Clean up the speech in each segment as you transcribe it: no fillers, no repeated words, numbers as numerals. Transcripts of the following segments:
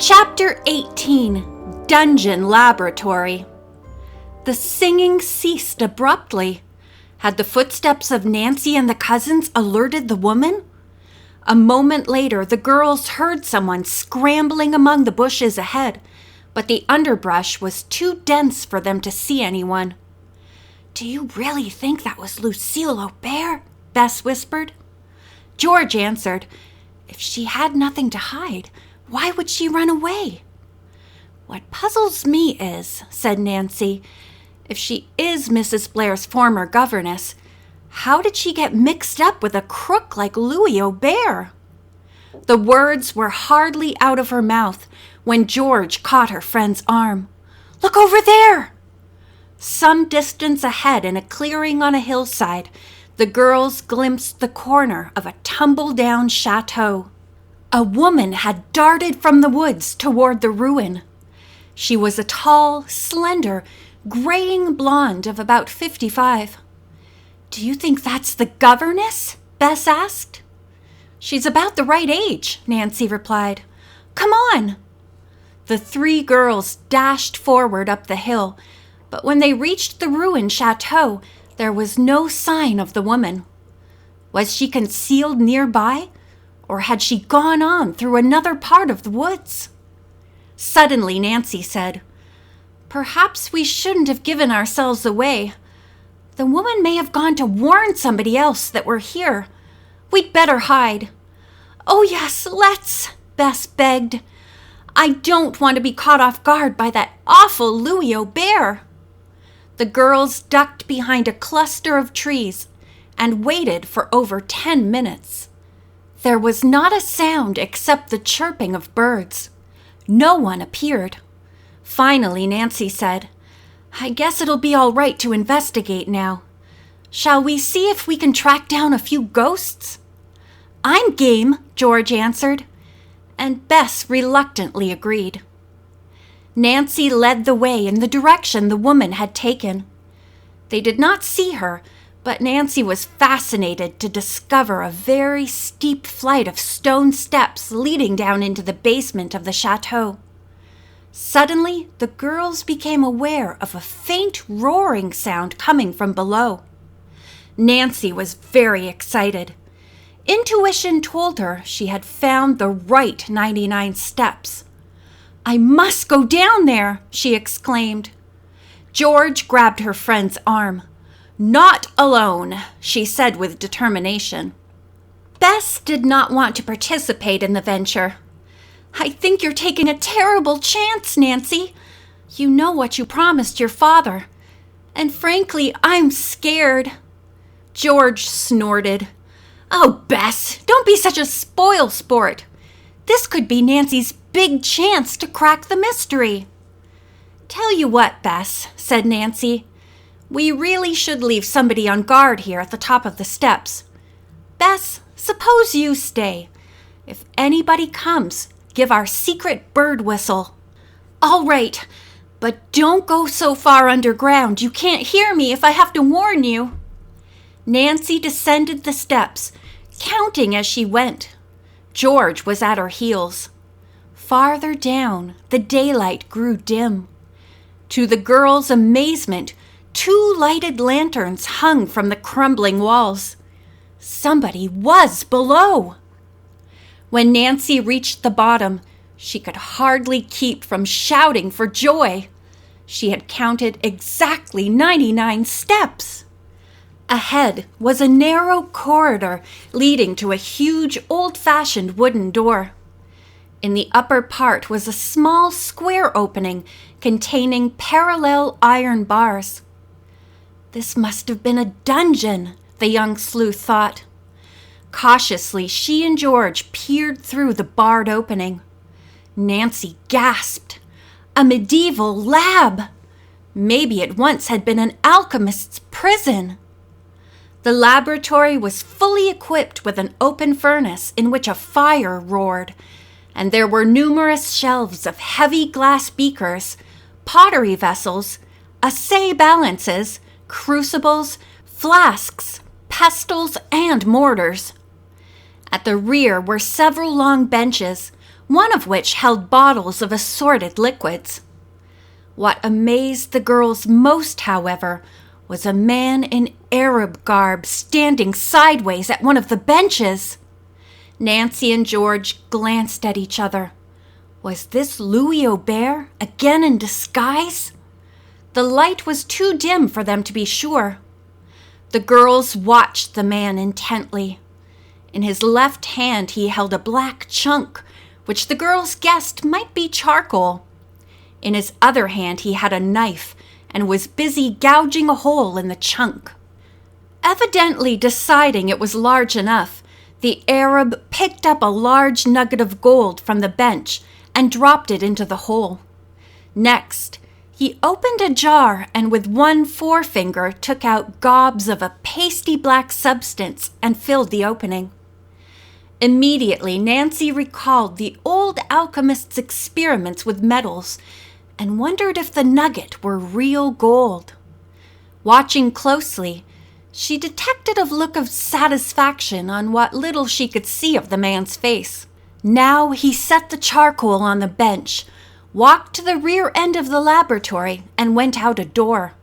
Chapter 18, Dungeon Laboratory. The singing ceased abruptly. Had the footsteps of Nancy and the cousins alerted the woman? A moment later, the girls heard someone scrambling among the bushes ahead, but the underbrush was too dense for them to see anyone. "Do you really think that was Lucille Aubert?" Bess whispered. George answered, "If she had nothing to hide, why would she run away?" "What puzzles me is," said Nancy, "if she is Mrs. Blair's former governess, how did she get mixed up with a crook like Louis Aubert?" The words were hardly out of her mouth when George caught her friend's arm. "Look over there!" Some distance ahead in a clearing on a hillside, the girls glimpsed the corner of a tumble-down chateau. A woman had darted from the woods toward the ruin. She was a tall, slender, graying blonde of about 55. "Do you think that's the governess?" Bess asked. "She's about the right age," Nancy replied. "Come on!" The three girls dashed forward up the hill, but when they reached the ruined chateau, there was no sign of the woman. Was she concealed nearby, or had she gone on through another part of the woods? Suddenly, Nancy said, "Perhaps we shouldn't have given ourselves away. The woman may have gone to warn somebody else that we're here. We'd better hide." "Oh yes, let's," Bess begged. "I don't want to be caught off guard by that awful Louis Aubert." The girls ducked behind a cluster of trees and waited for over 10 minutes. There was not a sound except the chirping of birds. No one appeared. Finally, Nancy said, "I guess it'll be all right to investigate now. Shall we see if we can track down a few ghosts?" "I'm game," George answered, and Bess reluctantly agreed. Nancy led the way in the direction the woman had taken. They did not see her, but Nancy was fascinated to discover a very steep flight of stone steps leading down into the basement of the chateau. Suddenly, the girls became aware of a faint roaring sound coming from below. Nancy was very excited. Intuition told her she had found the right 99 steps. "I must go down there!" she exclaimed. George grabbed her friend's arm. "Not alone," she said with determination. Bess did not want to participate in the venture. "I think you're taking a terrible chance, Nancy. You know what you promised your father. And frankly, I'm scared." George snorted. "Oh, Bess, don't be such a spoil sport. This could be Nancy's big chance to crack the mystery." "Tell you what, Bess," said Nancy. "We really should leave somebody on guard here at the top of the steps. Bess, suppose you stay. If anybody comes, give our secret bird whistle." "All right, but don't go so far underground you can't hear me if I have to warn you." Nancy descended the steps, counting as she went. George was at her heels. Farther down, the daylight grew dim. To the girls' amazement, 2 lighted lanterns hung from the crumbling walls. Somebody was below. When Nancy reached the bottom, she could hardly keep from shouting for joy. She had counted exactly 99 steps. Ahead was a narrow corridor leading to a huge old-fashioned wooden door. In the upper part was a small square opening containing parallel iron bars. This must have been a dungeon, the young sleuth thought. Cautiously, she and George peered through the barred opening. Nancy gasped. A medieval lab! Maybe it once had been an alchemist's prison. The laboratory was fully equipped with an open furnace in which a fire roared, and there were numerous shelves of heavy glass beakers, pottery vessels, assay balances, crucibles, flasks, pestles, and mortars. At the rear were several long benches, one of which held bottles of assorted liquids. What amazed the girls most, however, was a man in Arab garb standing sideways at one of the benches. Nancy and George glanced at each other. Was this Louis Aubert again in disguise? The light was too dim for them to be sure. The girls watched the man intently. In his left hand he held a black chunk, which the girls guessed might be charcoal. In his other hand he had a knife and was busy gouging a hole in the chunk. Evidently deciding it was large enough, the Arab picked up a large nugget of gold from the bench and dropped it into the hole. Next, he opened a jar and with one forefinger took out gobs of a pasty black substance and filled the opening. Immediately, Nancy recalled the old alchemist's experiments with metals and wondered if the nugget were real gold. Watching closely, she detected a look of satisfaction on what little she could see of the man's face. Now he set the charcoal on the bench, walked to the rear end of the laboratory, and went out a door.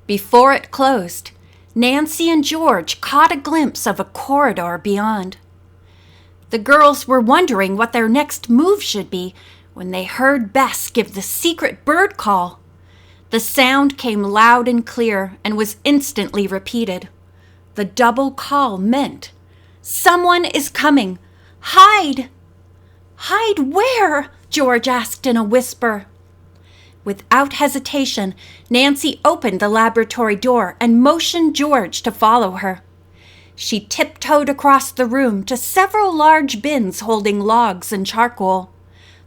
Before it closed, Nancy and George caught a glimpse of a corridor beyond. The girls were wondering what their next move should be when they heard Bess give the secret bird call. The sound came loud and clear and was instantly repeated. The double call meant, "Someone is coming! Hide!" "Hide where?" George asked in a whisper. Without hesitation, Nancy opened the laboratory door and motioned George to follow her. She tiptoed across the room to several large bins holding logs and charcoal.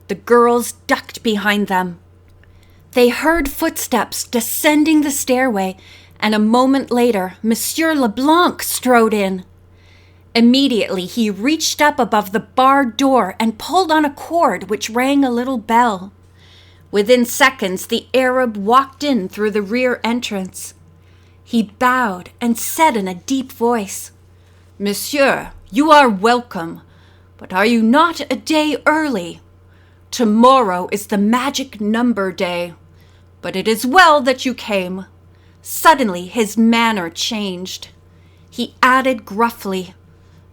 The girls ducked behind them. They heard footsteps descending the stairway, and a moment later, Monsieur Leblanc strode in. Immediately, he reached up above the barred door and pulled on a cord which rang a little bell. Within seconds, the Arab walked in through the rear entrance. He bowed and said in a deep voice, "Monsieur, you are welcome, but are you not a day early? Tomorrow is the magic number day, but it is well that you came." Suddenly his manner changed. He added gruffly,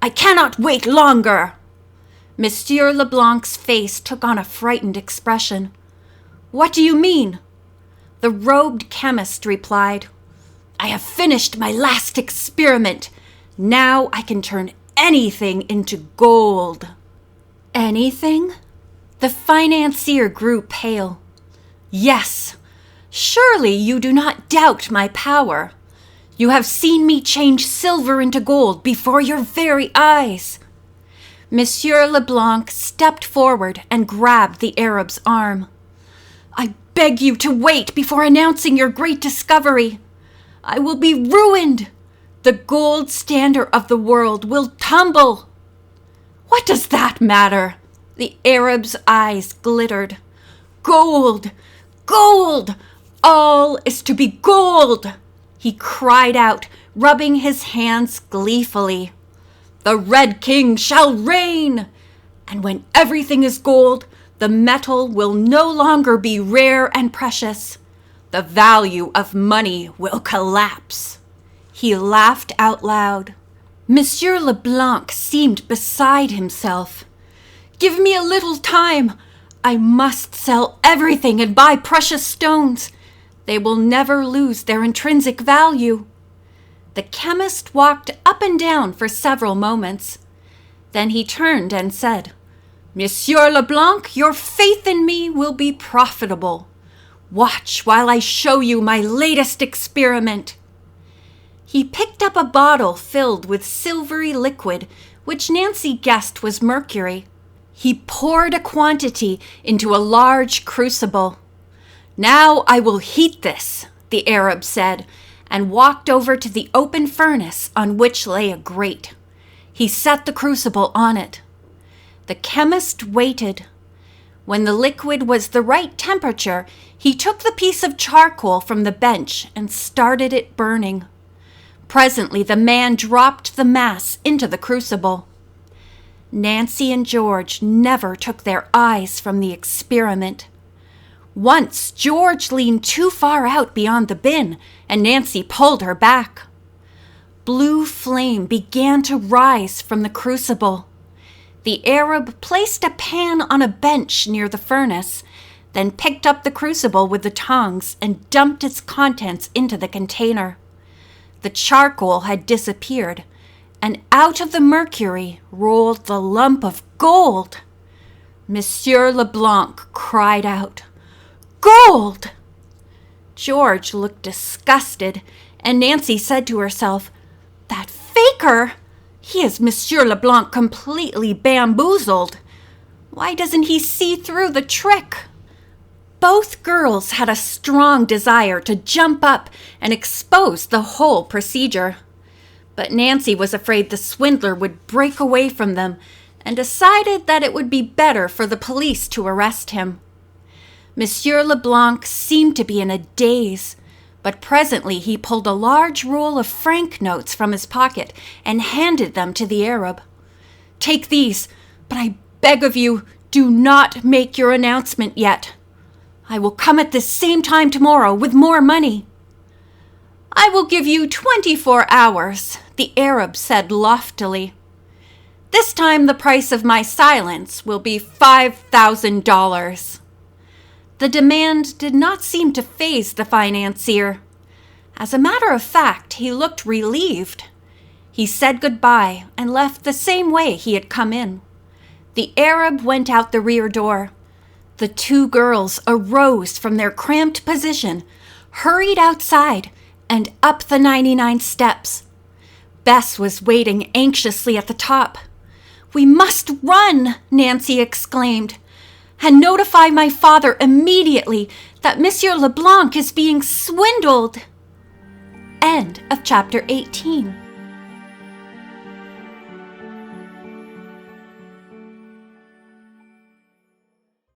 "I cannot wait longer." Monsieur Leblanc's face took on a frightened expression. "What do you mean?" The robed chemist replied, "I have finished my last experiment. Now I can turn anything into gold." "Anything?" The financier grew pale. "Yes. Surely you do not doubt my power. You have seen me change silver into gold before your very eyes." Monsieur Leblanc stepped forward and grabbed the Arab's arm. "I beg you to wait before announcing your great discovery. I will be ruined. The gold standard of the world will tumble." "What does that matter?" The Arab's eyes glittered. "Gold! Gold! All is to be gold!" he cried out, rubbing his hands gleefully. "The Red King shall reign! And when everything is gold, the metal will no longer be rare and precious. The value of money will collapse." He laughed out loud. Monsieur Leblanc seemed beside himself. "Give me a little time. I must sell everything and buy precious stones. They will never lose their intrinsic value." The chemist walked up and down for several moments. Then he turned and said, "Monsieur Leblanc, your faith in me will be profitable. Watch while I show you my latest experiment." He picked up a bottle filled with silvery liquid, which Nancy guessed was mercury. He poured a quantity into a large crucible. "Now I will heat this," the Arab said, and walked over to the open furnace on which lay a grate. He set the crucible on it. The chemist waited. When the liquid was the right temperature, he took the piece of charcoal from the bench and started it burning. Presently the man dropped the mass into the crucible. Nancy and George never took their eyes from the experiment. Once, George leaned too far out beyond the bin, and Nancy pulled her back. Blue flame began to rise from the crucible. The Arab placed a pan on a bench near the furnace, then picked up the crucible with the tongs and dumped its contents into the container. The charcoal had disappeared, and out of the mercury rolled the lump of gold. Monsieur Leblanc cried out, "Gold!" George looked disgusted, and Nancy said to herself, "That faker! He has Monsieur Leblanc completely bamboozled. Why doesn't he see through the trick?" Both girls had a strong desire to jump up and expose the whole procedure. But Nancy was afraid the swindler would break away from them and decided that it would be better for the police to arrest him. Monsieur Leblanc seemed to be in a daze, but presently he pulled a large roll of franc notes from his pocket and handed them to the Arab. "Take these, but I beg of you, do not make your announcement yet. I will come at this same time tomorrow with more money." "I will give you 24 hours, the Arab said loftily. "This time the price of my silence will be $5,000. The demand did not seem to faze the financier. As a matter of fact, he looked relieved. He said goodbye and left the same way he had come in. The Arab went out the rear door. The two girls arose from their cramped position, hurried outside, and up the 99 steps. Bess was waiting anxiously at the top. "We must run," Nancy exclaimed, "and notify my father immediately that Monsieur Leblanc is being swindled." End of chapter 18.